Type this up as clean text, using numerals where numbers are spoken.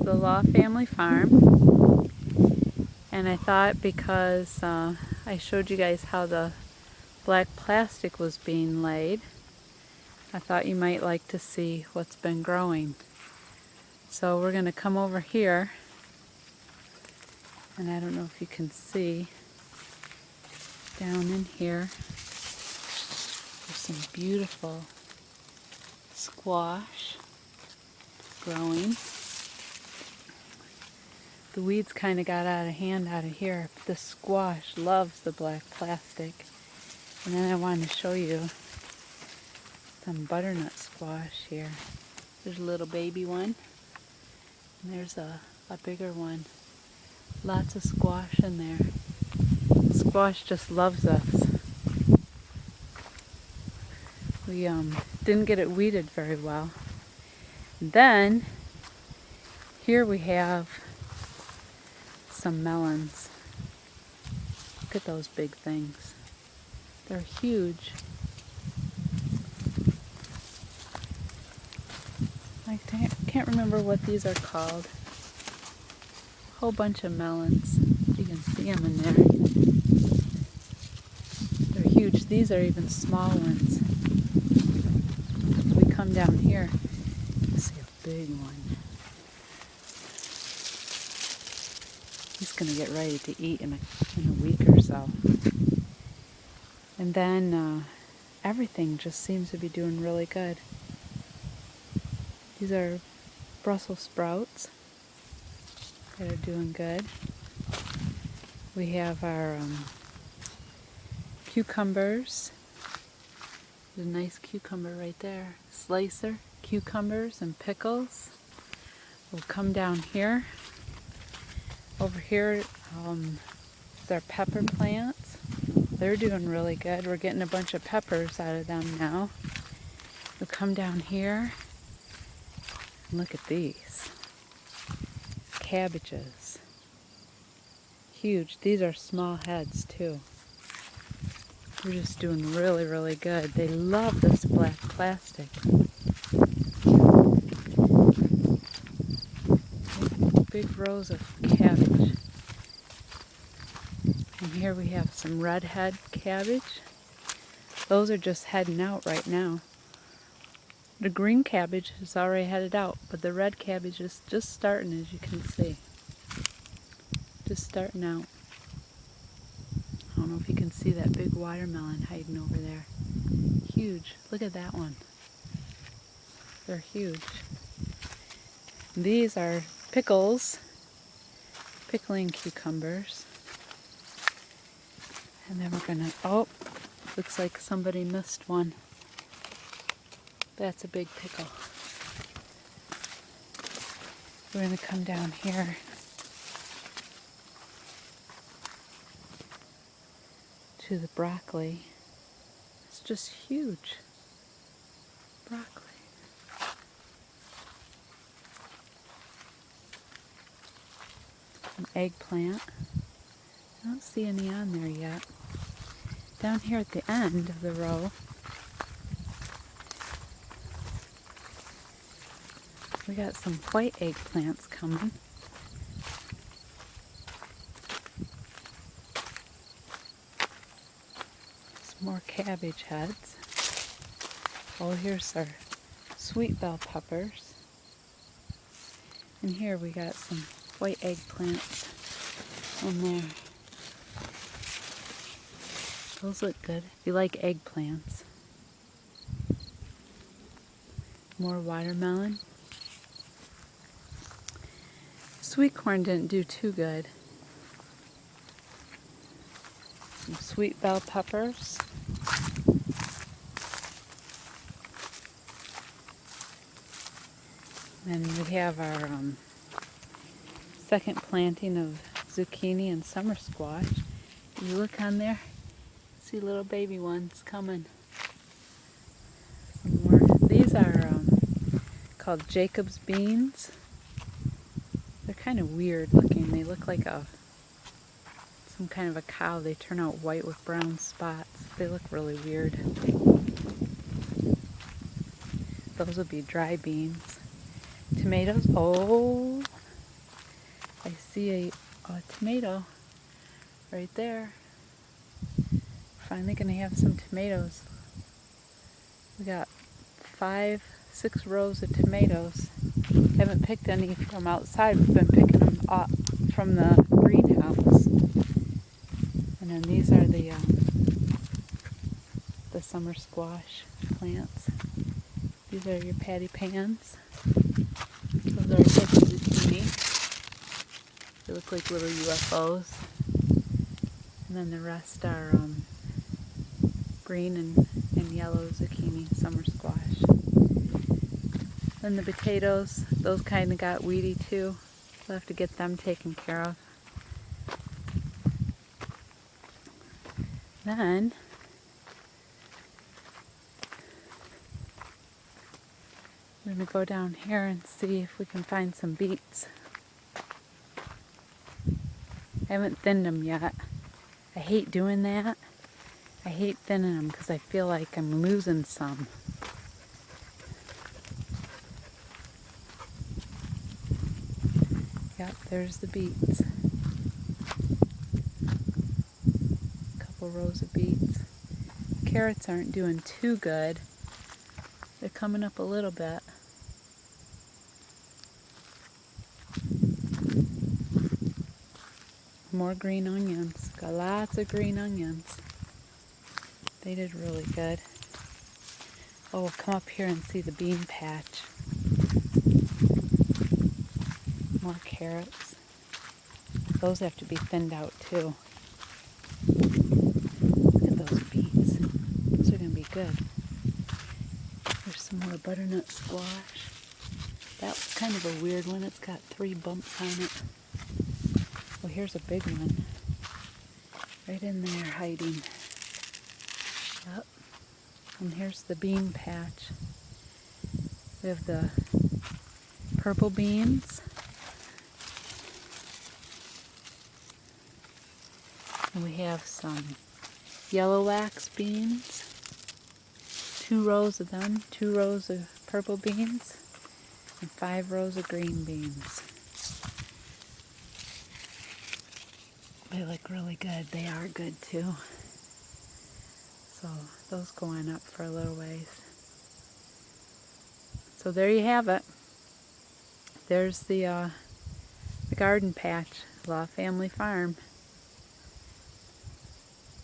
the Law Family Farm, and I thought because I showed you guys how the black plastic was being laid, I thought you might like to see what's been growing. So we're going to come over here, and I don't know if you can see down in here, there's some beautiful squash growing. The weeds kind of got out of hand out of here. The squash loves the black plastic. And then I wanted to show you some butternut squash here. There's a little baby one, and there's a bigger one. Lots of squash in there. The squash just loves us. We didn't get it weeded very well. Then here we have some melons. Look at those big things. They're huge. I can't remember what these are called. A whole bunch of melons. You can see them in there. They're huge. These are even small ones. If we come down here, you see a big one. He's going to get ready to eat in a week or so. And then everything just seems to be doing really good. These are Brussels sprouts that are doing good. We have our cucumbers. There's a nice cucumber right there. Slicer, cucumbers, and pickles. We'll come down here. Over here is our pepper plants. They're doing really good. We're getting a bunch of peppers out of them now. We'll come down here and look at these. Cabbages. Huge. These are small heads too. We're just doing really, really good. They love this black plastic. Big rows of cabbage. And here we have some redhead cabbage. Those are just heading out right now. The green cabbage is already headed out, but the red cabbage is just starting, as you can see. Just starting out. I don't know if you can see that big watermelon hiding over there. Huge. Look at that one. They're huge. These are pickles. Pickling cucumbers. And then we're gonna, oh, looks like somebody missed one. That's a big pickle. We're gonna come down here. To the broccoli. It's just huge. Broccoli. An eggplant. I don't see any on there yet. Down here at the end of the row, we got some white eggplants coming. Some more cabbage heads. Oh, here's our sweet bell peppers. And here we got some white eggplants in there. Those look good if you like eggplants. More watermelon. Sweet corn didn't do too good. Some sweet bell peppers. And we have our second planting of zucchini and summer squash. You look on there, see little baby ones coming. Some more. These are called Jacob's beans. They're kind of weird looking. They look like some kind of a cow. They turn out white with brown spots. They look really weird. Those would be dry beans. Tomatoes. Oh, I see a tomato right there. Finally gonna have some tomatoes. We got 5, 6 rows of tomatoes. Haven't picked any from outside. We've been picking them up from the greenhouse. And then these are the summer squash plants. These are your patty pans. Those are a type of zucchini. They look like little UFOs. And then the rest are green and yellow zucchini, summer squash. Then the potatoes, those kind of got weedy too. We'll have to get them taken care of. Then we're going to go down here and see if we can find some beets. I haven't thinned them yet. I hate doing that. I hate thinning them because I feel like I'm losing some. Yep, there's the beets. A couple rows of beets. Carrots aren't doing too good. They're coming up a little bit. More green onions. Got lots of green onions. They did really good. Oh, we'll come up here and see the bean patch. More carrots. Those have to be thinned out too. Look at those beets. Those are going to be good. There's some more butternut squash. That was kind of a weird one. It's got 3 bumps on it. Well, here's a big one. Right in there hiding. Yep. And here's the bean patch. We have the purple beans. And we have some yellow wax beans. 2 rows of them. 2 rows of purple beans. And 5 rows of green beans. They look really good. They are good too. So those go on up for a little ways. So there you have it. There's the garden patch, La Family Farm.